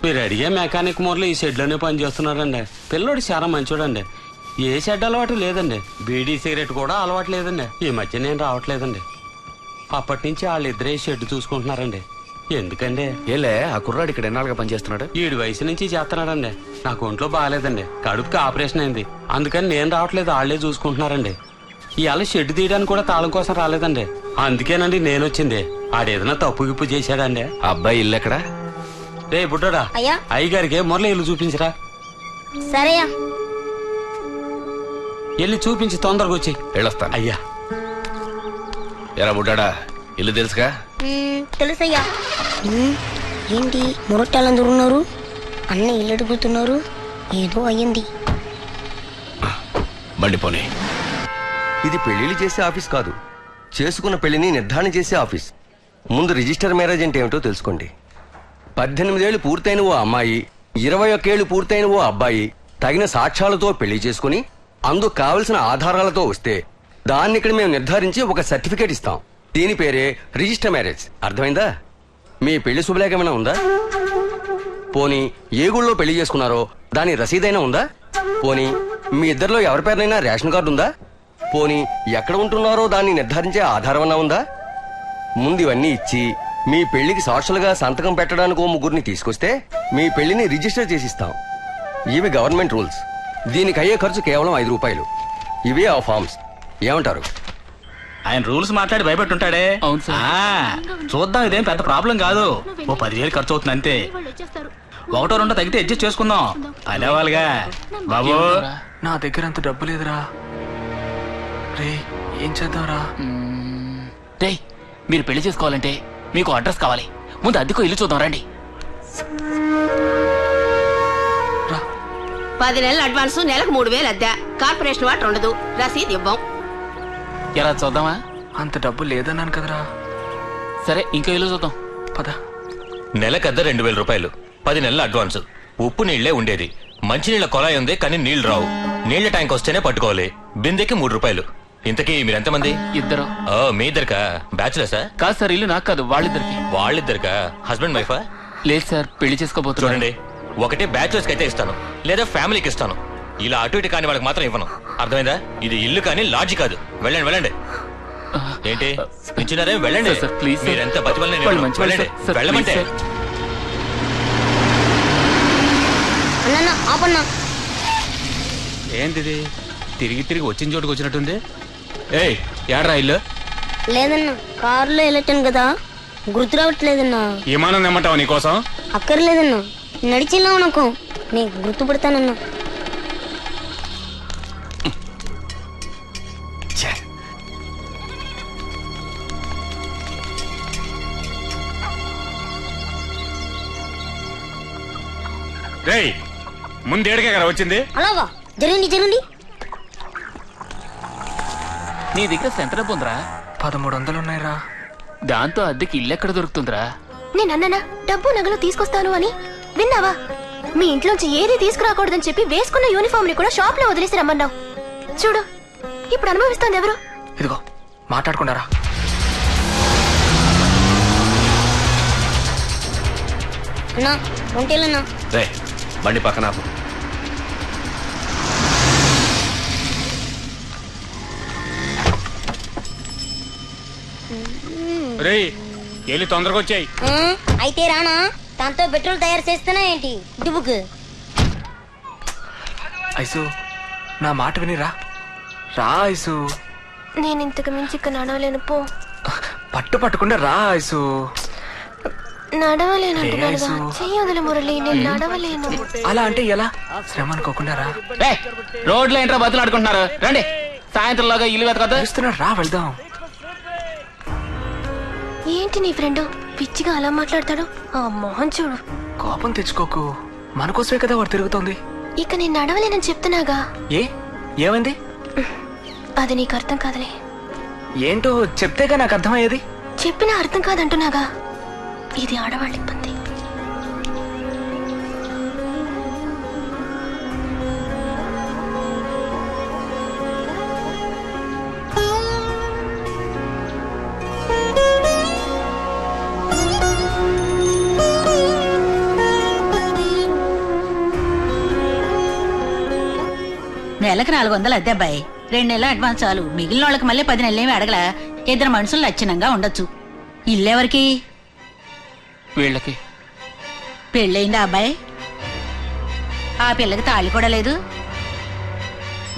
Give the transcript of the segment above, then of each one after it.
మీరు అడిగే మెకానిక్ మూరలు ఈ షెడ్లోనే పనిచేస్తున్నారండి. పిల్లోడు చాలా మంచోడండి. ఏ షెడ్ అలవాటు లేదండి. బీడీ సిగరెట్ కూడా అలవాటు లేదండి. ఈ మధ్య నేను రావట్లేదండి. అప్పటి నుంచి వాళ్ళిద్దరే షెడ్ చూసుకుంటున్నారండి. ఎందుకండి? ఏలే ఆ కుర్రాడు ఇక్కడ ఎన్నాళ్ళుగా పనిచేస్తున్నాడు? 7 వయసు నుంచి చేస్తున్నాడండి. నాకు ఒంట్లో బాగాలేదండి. కడుపుకి ఆపరేషన్ అయింది. అందుకని నేను రావట్లేదు, వాళ్ళే చూసుకుంటున్నారండి. ఇవాళ షెడ్ తీయడానికి కూడా తాళం కోసం రాలేదండి. అందుకేనండి నేను వచ్చింది. ఆడేదైనా తప్పు గిప్పు చేశాడండి. అబ్బాయి ఇల్లు ఎక్కడా? రే బుడ్డోడా, అయ్యగారికి మురళి ఇల్లు చూపించరా. సరేయా, వెళ్ళి చూపించి తొందరగా వచ్చి వెళ్ళొస్తాను. అయ్యా. ఎరా బుడ్డాడా, ఇల్లు తెలుసుగా? తెలుసయ్యా. ఏంటి మురట్టాలందరూ ఉన్నారు, అన్న ఇల్లు అడుగుతున్నారు, ఏదో అయ్యింది. బండి పోనీ. ఇది పెళ్లిళ్ళు చేసే ఆఫీస్ కాదు, చేసుకున్న పెళ్లిని నిర్ధారణ చేసే ఆఫీస్. ముందు రిజిస్టర్ మ్యారేజ్ అంటే ఏమిటో తెలుసుకోండి. 18 ఏళ్లు పూర్తయిన ఓ అమ్మాయి, 21 ఏళ్లు పూర్తయిన ఓ అబ్బాయి తగిన సాక్ష్యాలతో పెళ్లి చేసుకుని అందుకు కావలసిన ఆధారాలతో వస్తే దాన్ని ఇక్కడ మేము నిర్ధారించి ఒక సర్టిఫికేట్ ఇస్తాం. దీని పేరే రిజిస్టర్ మ్యారేజ్. అర్థమైందా? మీ పెళ్లి శుభలేఖ ఏమైనా ఉందా? పోనీ ఏ గుళ్ళో పెళ్లి చేసుకున్నారో దాని రసీదైనా ఉందా? పోనీ మీ ఇద్దరిలో ఎవరి పేరునైనా రేషన్ కార్డు ఉందా? పోనీ ఎక్కడ ఉంటున్నారో దాన్ని నిర్ధారించే ఆధారం అన్నా ఉందా? ముందు ఇవన్నీ ఇచ్చి మీ పెళ్లికి సాక్షులుగా సంతకం పెట్టడానికి ఓ ముగ్గురిని తీసుకొస్తే మీ పెళ్లిని రిజిస్టర్ చేసిస్తాం. ఇవి గవర్నమెంట్ రూల్స్. దీనికి అయ్యే ఖర్చు కేవలం 5 రూపాయలు. ఇవే ఆ ఫార్మ్స్. ఏమంటారు? ఆయన రూల్స్ మాట్లాడి భయపెట్టుంటాడే. అవును సార్. చూద్దాం, ఇదేం పెద్ద ప్రాబ్లం కాదు. ఓ 10,000 ఖర్చు అవుతుంది అంతే. 1-2 తగ్గితే అడ్జస్ట్ చేసుకుందాం. అనేవాళ్ళుగా బాబు. నా దగ్గర అంత డబ్బు లేదురా. రే ఏం చేద్దాంరా? రే, మీరు పెళ్లి చేసుకోవాలంటే మీకు అడ్రస్ కావాలి. ముందు అద్దెకు ఇల్లు చూద్దాం రండి. 10 నెలల అడ్వాన్స్, నెలకు 3,000 అద్దె. కార్పొరేషన్ వాటర్ ఉండదు, రసీదు ఇవ్వం. ఎలా చూద్దామా? అంత డబ్బు లేదన్నాను కదరా. సరే, ఇంకో ఇల్లు చూద్దాం పద. నెలకద్ద 2,000 రూపాయలు, 10 నెలల అడ్వాన్స్. ఉప్పు నీళ్లే ఉండేది. మంచినీళ్ల కొలాయి ఉంది కానీ నీళ్లు రావు. నీళ్ల ట్యాంక్ వస్తేనే పట్టుకోవాలి. బిందెకి 3 రూపాయలు. ఇంతకీ మీరెంతమంది? 2. మీ ఇద్దరికా? బ్యాచులర్సా? కాదు సార్, ఇల్లు నాకు కాదు, వాళ్ళిద్దరికి. వాళ్ళిద్దరికా? హస్బెండ్ వైఫా? లేదు సార్, పెళ్లి చేసుకోబోతున్నారు. చూడండి, ఒకటి బ్యాచులర్స్ కి అయితే ఇస్తాను, లేదా ఫ్యామిలీకి ఇస్తాను. ఇలా అటు ఇటు కాని వాళ్ళకి మాత్రం ఇవ్వను. అర్థమైందా? ఇది ఇల్లు కానీ లాడ్జి కాదు. వెళ్ళండి వెళ్ళండి. ఏంటి ఇచ్చినారే? వెళ్ళండి. ప్లీజ్, మీరెంత బతివల్ని వెళ్ళండి. వెళ్ళమంటే ఏంటిది? తిరిగి తిరిగి వచ్చిన చోటుకు వచ్చినట్టుంది. ఏయ్, ఏడ్రా ఇల్లు? లేదన్నా, కారులో వెళ్ళటాను కదా, గుర్తు రావట్లేదన్నా. ఏమానం తెమ్మంటావా నీకోసం? అక్కర్లేదన్నా, నడిచినా నాకు నీకు గుర్తుపడతానన్నా. రేయ్, ముందేడికే కదా వచ్చింది. అలాగా, జరగండి జరగండి. నీ దగ్గర ఎంత డబ్బు ఉందిరా? 1300 ఉన్నాయిరా. దాంతో అద్దెకి ఇల్లు ఎక్కడ దొరుకుతుందిరా? నేనన్నా డబ్బు నగలు తీసుకొస్తాను అని, విన్నావా? మీ ఇంట్లోంచి ఏది తీసుకురాకూడదని చెప్పి వేసుకున్న యూనిఫామ్ ని కూడా షాప్ లో వదిలేసి రమ్మన్నావు. చూడు, ఇప్పుడు అనుభవిస్తోంది ఎవరు? ఇదిగో మాట్లాడుకున్నారా? అన్నా, ఒంటేలన్నా. రే, బండి పక్కన ఆపు. రేయ్, వెళ్ళి తొందరగా వచ్చాయి. అయితే రానా? దాంతో పెట్రోల్ తయారు చేస్తున్నా ఏంటి? డుబుకు ఐసు, నా మాట వినిరా. రా ఐసు. నేను ఇంతకు మించి ఇక నడవలేను. పో. పట్టుకుండా రా ఐసు. నడవలేను అంటున్నానుగా. చెయ్యొదలు మురళి, నేను నడవలేను. అలా అంటే ఎలా? శ్రమ అనుకోకుండా రా. రోడ్లో ఏంట్రా బతులు ఆడుకుంటున్నారు? రండి, సాయంత్రంలాగా ఇల్లు వెతకొద్దా? రా, వెళ్దాం. ఏంటి నీ ఫ్రెండ్ పిచ్చిగా అలా మాట్లాడతాడు? ఆ మోహన్ చూడు. కోపం తెచ్చుకోకు, మన కోసమే కదా వాడు తిరుగుతోంది. ఇక నేను నడవలేనని చెప్తున్నాగా. ఏమైంది? అది నీకు అర్థం కాదులే. ఏంటో చెప్తేగా నాకు అర్థమయ్యేది. చెప్పినా అర్థం కాదంటున్నాగా. ఇది ఆడవాళ్ళ ఇబ్బంది. నెలకు 400 అద్దె అబ్బాయి. 2 నెలలు అడ్వాన్స్ చాలు. మిగిలిన వాళ్ళకి మళ్ళీ 10 నెలలేమి అడగల. 2 మనుషులు లక్షణంగా ఉండొచ్చు. ఇల్లెవరికి? వీళ్ళకి పెళ్ళయిందా అబ్బాయి? ఆ పిల్లకి తాళి కూడా లేదు.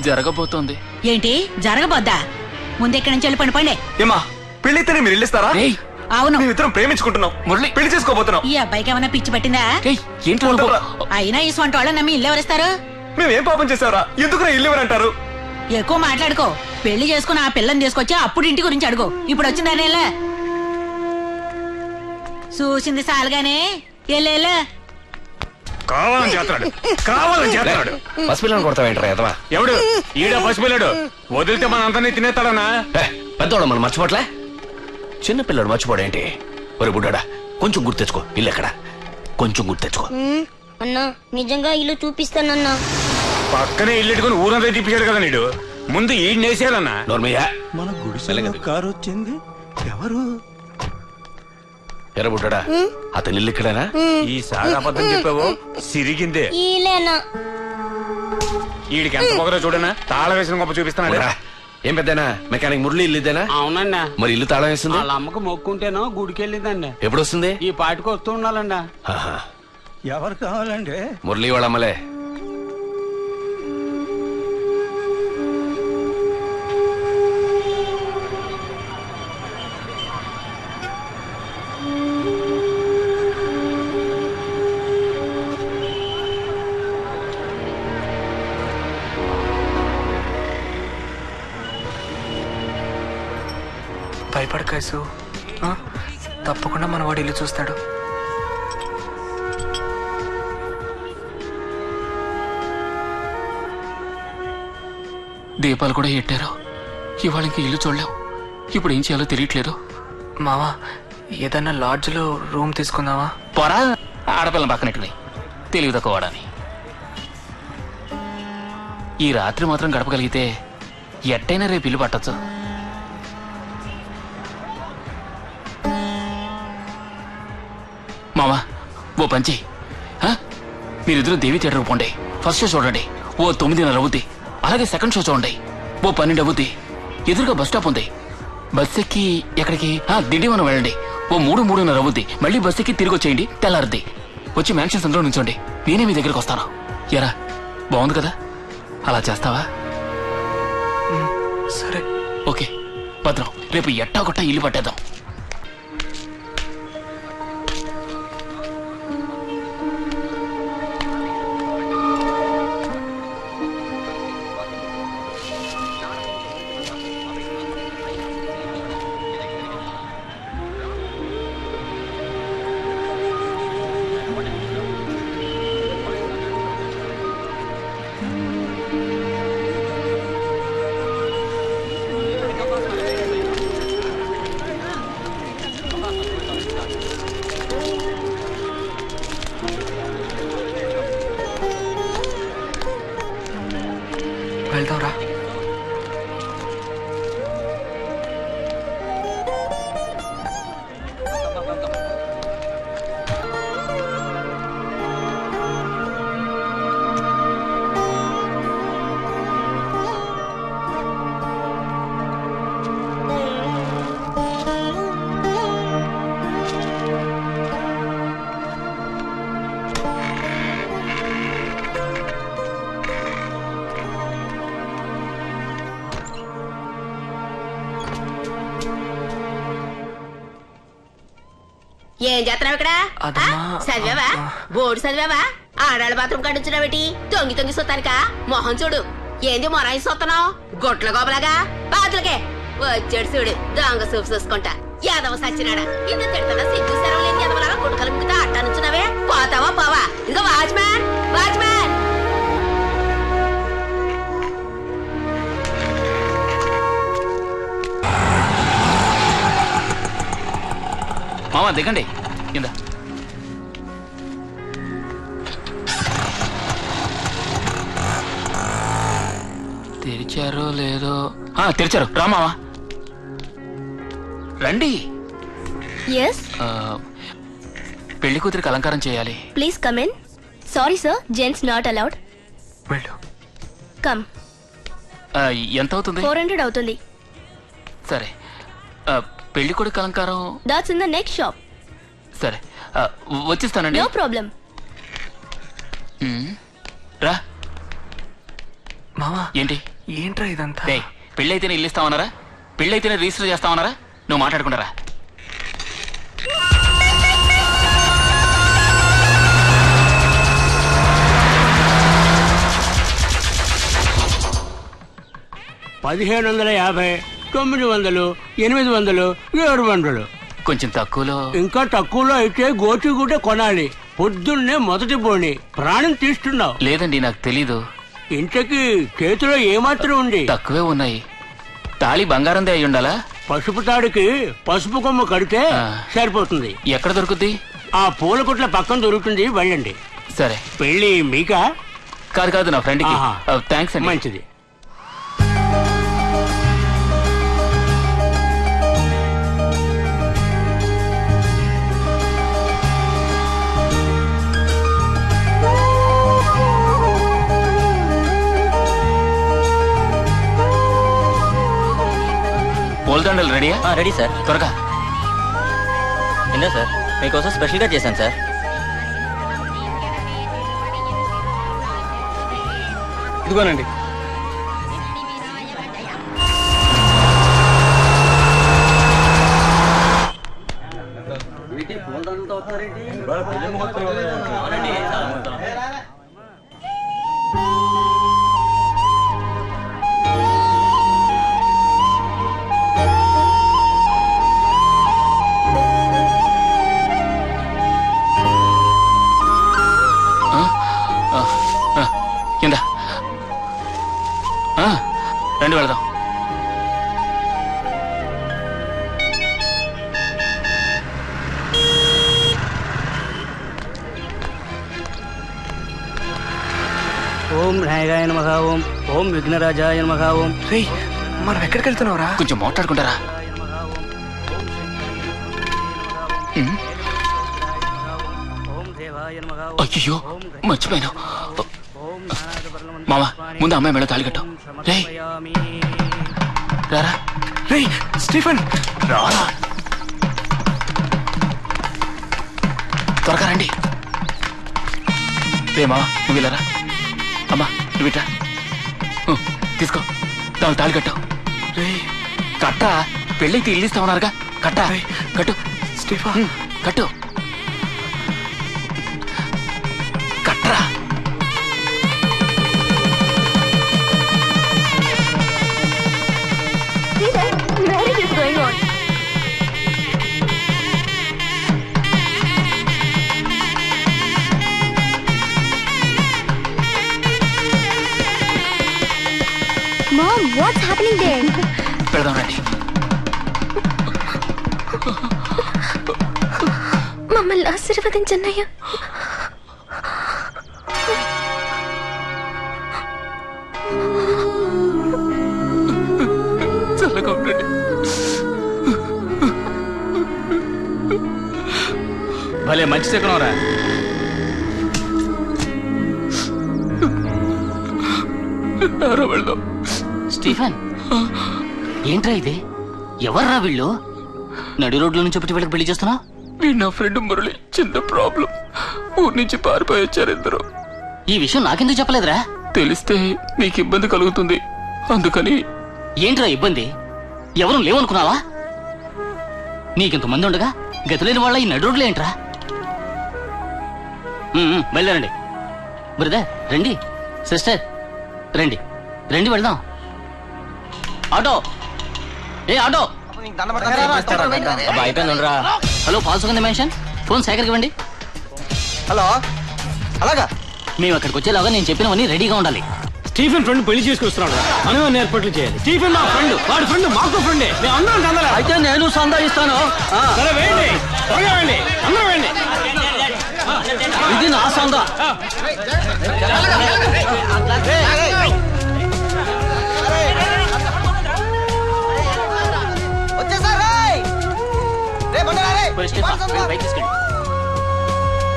జరగబోతోంది. ఏంటి జరగబోద్దా? ముందెక్కడి నుంచి వెళ్ళి పండి. ఏమా పెళ్ళైతేనే మీరు ఇల్లిస్తారా? రేయ్, అవును, మేమిద్దరం ప్రేమించుకుంటున్నాం, మురళి. పెళ్లి చేసుకోబోతున్నాం. ఈ అబ్బాయికి ఏమైనా పిచ్చి పట్టిందా? రేయ్, ఏంట్రా నువ్వు? అయినా ఈ సొంత వాళ్ళని నమ్మి ఇల్లు ఎవరిస్తారు? మేమేం పాపం చేసావరా? ఎందుకు ఇల్లు ఎవరంటారు? ఎక్కువ మాట్లాడుకో. పెళ్లి చేసుకుని ఆ పిల్లని తీసుకొచ్చి అప్పుడు ఇంటి గురించి అడుగు. ఇప్పుడు వచ్చిందానే చూసింది సాలుగానే ఎల్లెల్లా. కావాలని చేస్తాడు, కావాలని చేస్తాడు. పసిపిల్లని కొడతావేంట్రా ఎదవా? ఎవడు ఈడ పసిపిల్లడు? వదిలితే మన అంతని తినేస్తాడనా? పెద్దవాడు మనం మర్చిపోట్లే, చిన్నపిల్లడు మర్చిపోడేంటి? ఒరే బుడ్డాడా, కొంచెం గుర్తు తెచ్చుకో. ఇల్లు ఎక్కడ? కొంచెం గుర్తు తెచ్చుకో. అన్నా నిజంగా ఇల్లు చూపిస్తానన్నా. పక్కనే ఇల్లుట్టుకుని ఊరంతా తిప్పాడు కదా నీడు. ముందు ఈ నేసేయాలన్నా. నోర్మయ్యా, మన గుడిసెలో కారు వచ్చింది. ఎవరు? ఎర్ర బుడ్డాడా, అతని ఇల్లు ఇక్కడేనా? ఈసారి అబద్ధం చెప్పావు సిరిగిందే. ఈలేనా? వీడికి ఎంత పొగదో చూడనా. తాళం వేసిన గొప్ప చూపిస్తున్నాడు. ఊరా, ఏం పెద్దనా మెకానిక్ మురళి ఇల్లు ఇదేనా? అవునండి. మరి ఇల్లు తాళం వేస్తుంది? వాళ్ళ అమ్మకు మొక్కుంటేనో గుడికి వెళ్ళిందండి. ఎప్పుడు వస్తుంది? ఈ పాటికి వస్తూ ఉండాలండి. ఆహా. ఎవరు కావాలండి? మురళి వాళ్ళ అమ్మలే. భయపడ కైసు, తప్పకుండా మన వాడు ఇల్లు చూస్తాడు. దీపాలు కూడా ఎట్టారు. ఇవాళ ఇంక ఇల్లు చూడలేం. ఇప్పుడు ఏం చేయాలో తెలియట్లేదు. మావా, ఏదన్నా లాడ్జ్లో రూమ్ తీసుకుందామా? పోరా, ఆడపిల్లని పక్కనెట్టుకుని తెలివి తక్కువ వాడని. ఈ రాత్రి మాత్రం గడపగలిగితే ఎట్టయినా రేపు ఇల్లు పట్టచ్చు. మామా, ఓ పంచి, మీరిద్దరూ దేవి థియేటర్కి పోండి. ఫస్ట్ షో చూడండి, ఓ 9:30 అవుద్ది. అలాగే సెకండ్ షో చూడండి, ఓ 12 అవుద్ది. ఎదురుగా బస్ స్టాప్ ఉంది. బస్ ఎక్కి ఎక్కడికి? దిండివనం వెళ్ళండి, ఓ 3:30 అవుద్ది. మళ్ళీ బస్ ఎక్కి తిరిగి వచ్చేయండి, తెల్లారుద్ది. వచ్చి మ్యాన్షన్ సెంటర్లో నుంచోండి, నేనే మీ దగ్గరికి వస్తాను. ఎరా, బాగుంది కదా? అలా చేస్తావా? సరే, ఓకే. భద్రం, రేపు ఎట్టా కొట్టా ఇల్లు పట్టేద్దాం. వెళ్దాంరా. ఏం చేస్తున్నావు ఇక్కడ? చదివావా? బోర్డు చదివావా? ఆడాళ్ళ బాత్రూమ్ కట్టించినావేటి? తొంగి తొంగి సొత్తానికా? మొహం చూడు, ఏంది మొరాయి సొత్తనావు? గొట్ల గోబలాగా బాతులకే వచ్చాడు చూడు, దొంగ సూపు చూసుకుంటా. యాదవ సచ్చినాడా, ఇంత తిడతాడా? సిగ్గు సెరవు లేని యాదవలాగా గుడ్కలు మిగతా అట్టా నుంచున్నావే. పోతావా పోవా? ఇదిగో వాచ్మ్యాన్, వాచ్మ్యాన్. మామ దిగండి కింద. తెరిచారో లేదో? తెరిచారు. రా మామ, రండి. Yes, పెళ్లి కూతురికి అలంకారం చేయాలి. please come in. Sorry sir, gents not allowed. వెళ్ళు. Come. ఎంత అవుతుంది? 400 అవుతుంది. సరే. పెళ్లి కొడుకు అలంకారం? That's in the next shop. సరే, వచ్చిస్తానండి. No problem. రా. మావా ఏంటి? ఏంట్రా ఇదంతా? పెళ్ళైతేనే ఇల్లు ఇస్తామన్నారా? పెళ్ళైతేనే రిజిస్టర్ చేస్తామన్నారా? నువ్వు మాట్లాడుకుంటారా? $1750, 900, 800, 700. కొంచెం తక్కువలో. ఇంకా తక్కువలో అయితే గోచిగుడ్డ కొనాలి. పొద్దున్నే మొదటి పోని ప్రాణం తీస్తున్నావు. లేదండి, నాకు తెలీదు. ఇంతకి చేతిలో ఏమాత్రం ఉంది? తక్కువే ఉన్నాయి. తాళి బంగారందే అయి ఉండాలా? పసుపు తాడికి పసుపు కొమ్మ కడితే సరిపోతుంది. ఎక్కడ దొరుకుద్ది? ఆ పూల కొట్ల పక్కన దొరుకుతుంది, వెళ్ళండి. సరే. పెళ్లి మీకా? కాదు, నా ఫ్రెండ్కి. థ్యాంక్స్ అండి. మంచిది. పూలదండలు రెడీయా? Ready sir. త్వరగా. ఏంటో సార్, మీకోసం స్పెషల్గా చేశాను సార్. ఇదిగోనండి. కింద రండి, వెళదాం. ఓం వినాయకాయ నమః, ఓం విఘ్నరాజాయ నమః. మనం ఎక్కడికి వెళ్తున్నావురా? కొంచెం మాట్లాడుకుంటారా? అయ్యో, మర్చిపోయాను. మామ, ముందు అమ్మాయి మేడ తాళి కట్టావు. రే రారా. రే స్టీఫెన్, రారా. త్వరగా రండి. రే మామ, నువ్వు వెళ్ళరా. అమ్మా, నువ్వు ఇట్రా. తీసుకో, తాళి కట్టావు. రే కట్టా. పెళ్ళైతే ఇల్లు ఇస్తామన్నారుగా, కట్టా. కట్టు స్టీఫెన్, కట్టు. కట్టరా. Where is going on? Mom, what's happening there? పెడదాం రండి. మమ్మల్ని ఆశీర్వదించన్నయ్య. చల్లగా ఉండండి. భలే మంచి శకునంరా. వెళ్దాం. స్టీఫెన్, ఏంట్రా ఇది? ఎవర్రా వీళ్ళు? నడి రోడ్ల నుంచి ఒకటి వీళ్ళకి పెళ్లి చేస్తున్నా? వీడు నా ఫ్రెండ్ మురళి. చిన్న ప్రాబ్లం, ఊరి నుంచి పారిపోయి వచ్చారు ఇద్దరు. ఈ విషయం నాకెందుకు చెప్పలేదురా? తెలిస్తే మీకు ఇబ్బంది కలుగుతుంది, అందుకని. ఏంట్రా ఇబ్బంది? ఎవరు లేవనుకున్నావా? నీకింతమంది ఉండగా గతిలేని వాళ్ళ ఈ నడి రోడ్లు ఏంట్రా? బయలుదేరండి. బ్రదర్ రండి, సిస్టర్ రండి, రండి వెళ్దాం. ఆటో, ఏ ఆటో. అయిపోయిందిరా. హలో, పాల్సుకుంది మెన్షన్. ఫోన్ సేకర్కి ఇవ్వండి. హలో, అలాగా మేము అక్కడికి వచ్చేలాగా నేను చెప్పినవన్నీ రెడీగా ఉండాలి. స్టీఫెన్ ఫ్రెండ్ పెళ్లి చేసుకొస్తున్నాడు, మనం ఏర్పాట్లు చేయాలి. స్టీఫెన్ మా ఫ్రెండ్, వాడి ఫ్రెండ్ మాకు ఫ్రెండే. మేము అందరం అందరం. అయితే నేను సందాయిస్తాను. సరే వేయండి, త్వరగా వేయండి, అందరూ వేయండి. ఇది నా సందా.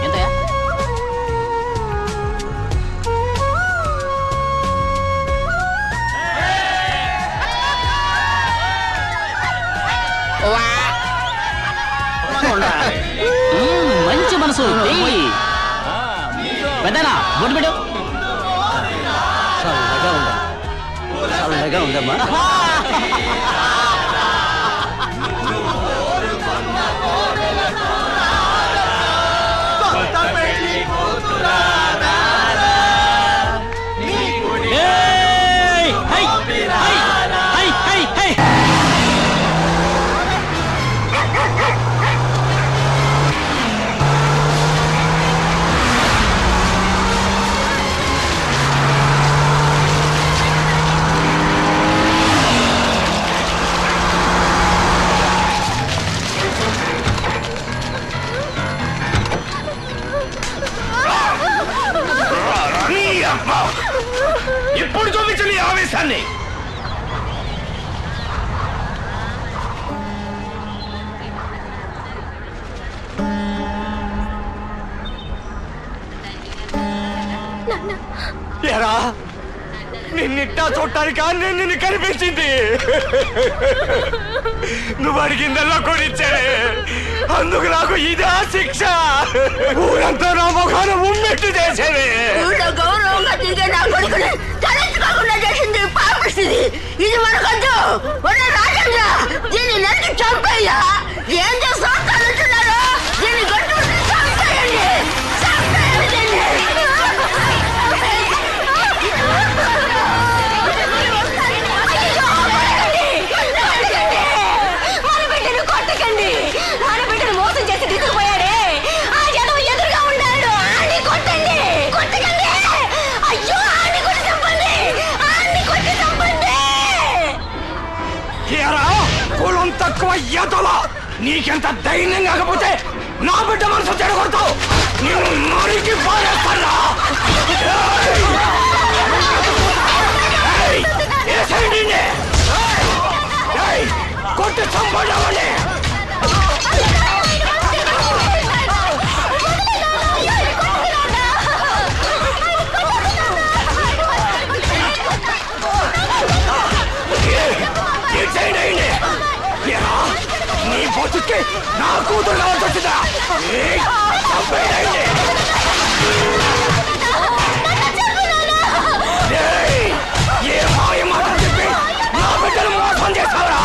ఎంతయా? పెద్దనా బొట్టు పెట్టు. చల్లగా ఉందమ్మా. ఇప్పుడు చూపించు నీ ఆవేశాన్ని. ఎరా నిన్నిట్టా చూడటానికా నేను నిన్ను కనిపించింది. నువ్వు అడిగిందల్లా కొనిచ్చాడే, అందుకు నాకు ఇదే శిక్ష. ఊరంతా నా ముఖాన ఉమ్మెట్టు చేసేది. గౌరవంగా తిరిగే నా కొడుకుని తలెత్తుకోకుండా చేసింది పాపిస్తుంది. ఇది మనకొద్దు. రాజేంద్ర దీన్ని నరికి చంపేయ్యా. ఏం చేస్తున్నారు? దీన్ని గట్టు చంపేయండి. కొట్టకండి. ఆడబిడ్డను మోసం చేసి తీసుకుపోయాడే ఆ జనం ఎదురుగా ఉన్నాడు. ఆడిని కొట్టండి. కొట్టకండి. అయ్యో ఆడిని కొట్టి చంపండి. ఆడిని కొట్టి చంపండి. కులం తక్కువ ఎదలా. నీకెంత ధైర్యం కాకపోతే నా బిడ్డ మనసు చెడగొడతావు. నేను నరికి పారేస్తానా? కొట్టి చంపడమని నీ బతుక్కి నా కూతురు కావాల్సి వచ్చిందా? ఏ మాయ మాట చెప్పి నా బిడ్డను మోసం చేస్తావరా?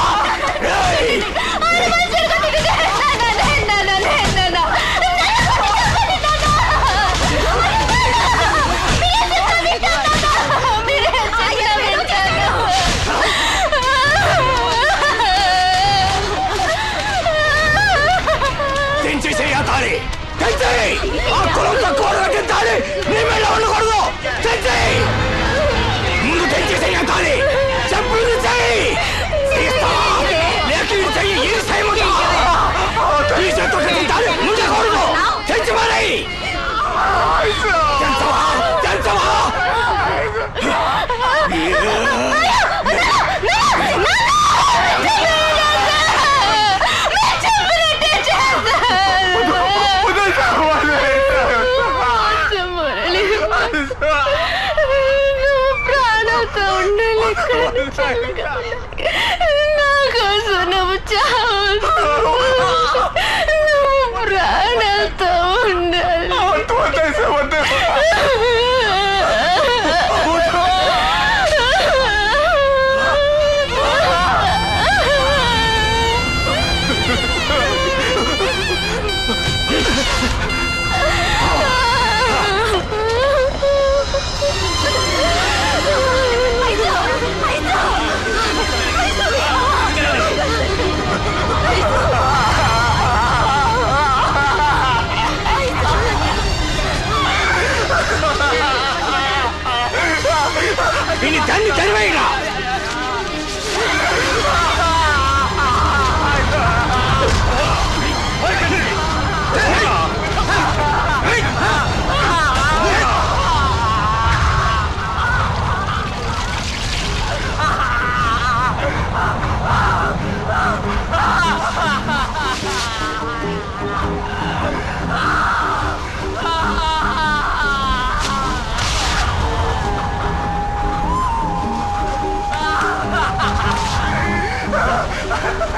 ముందు తెంచేసేయాలి. చెప్పులు చెయ్యి. ముందే కొడుకు తెంచి మరి ప్రాణంతో ఉండాలి. నా కోసం నువ్వు చావు. నువ్వు ప్రాణంతో ఉండాలి. దాన్ని చదివేయగా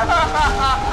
Ha ha ha!